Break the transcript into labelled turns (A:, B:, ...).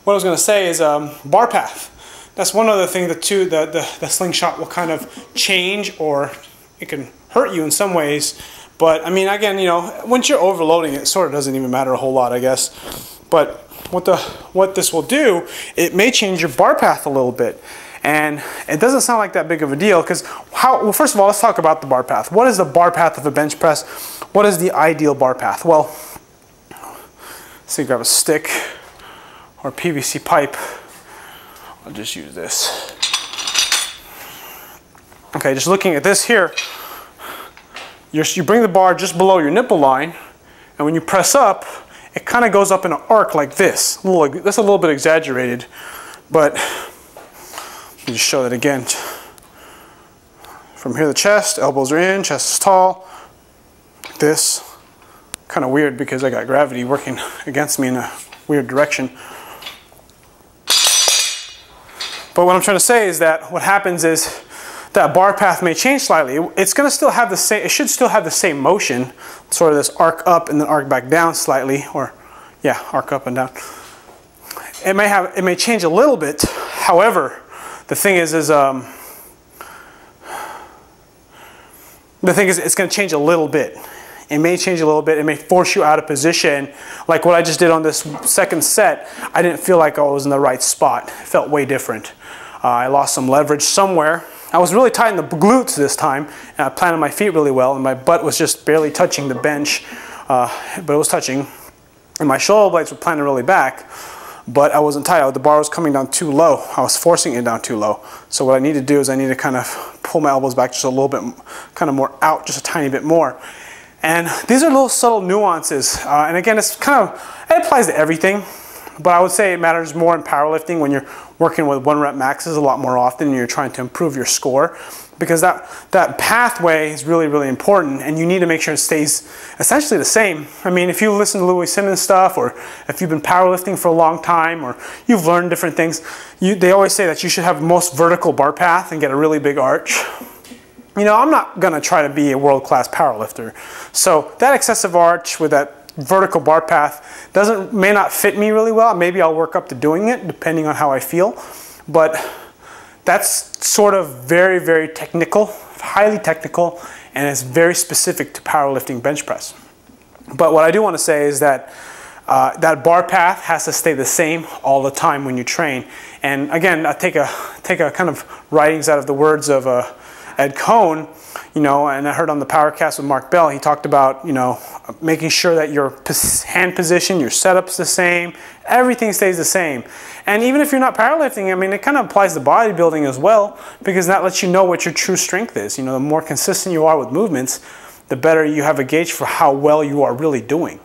A: what I was going to say is bar path. That's one other thing that too the slingshot will kind of change, or it can hurt you in some ways. But I mean, again, you know, once you're overloading, it sort of doesn't even matter a whole lot, I guess. But what this will do, it may change your bar path a little bit. And it doesn't sound like that big of a deal, because well, first of all, let's talk about the bar path. What is the bar path of a bench press? What is the ideal bar path? Well, let's see, grab a stick or PVC pipe. I'll just use this. Okay, just looking at this here, you bring the bar just below your nipple line, and when you press up, it kind of goes up in an arc like this. That's a little bit exaggerated, but let me just show that again. From here, the chest, elbows are in, chest is tall. Like this. Kind of weird because I got gravity working against me in a weird direction. But what I'm trying to say is that what happens is that bar path may change slightly. It's going to still have the same, it should still have the same motion, sort of this arc up and then arc back down slightly, or yeah, arc up and down. It may change a little bit. However, the thing is it's going to change a little bit. It may change a little bit. It may force you out of position. Like what I just did on this second set, I didn't feel like I was in the right spot. It felt way different. I lost some leverage somewhere. I was really tight in the glutes this time, and I planted my feet really well, and my butt was just barely touching the bench, but it was touching. And my shoulder blades were planted really back, but I wasn't tight. The bar was coming down too low. I was forcing it down too low. So what I need to do is I need to kind of pull my elbows back just a little bit, kind of more out, just a tiny bit more. And these are little subtle nuances. And again, it applies to everything. But I would say it matters more in powerlifting when you're working with 1 rep maxes a lot more often and you're trying to improve your score, because that pathway is really, really important, and you need to make sure it stays essentially the same. I mean, if you listen to Louis Simmons stuff, or if you've been powerlifting for a long time, or you've learned different things, they always say that you should have the most vertical bar path and get a really big arch. You know, I'm not gonna try to be a world-class powerlifter. So that excessive arch with that vertical bar path may not fit me really well. Maybe I'll work up to doing it depending on how I feel, but that's sort of very, very technical, highly technical, and it's very specific to powerlifting bench press. But what I do want to say is that that bar path has to stay the same all the time when you train. And again, I take a kind of writings out of the words of Ed Cohn, you know, and I heard on the Powercast with Mark Bell, he talked about, you know, making sure that your hand position, your setup's the same, everything stays the same. And even if you're not powerlifting, I mean, it kind of applies to bodybuilding as well, because that lets you know what your true strength is. You know, the more consistent you are with movements, the better you have a gauge for how well you are really doing.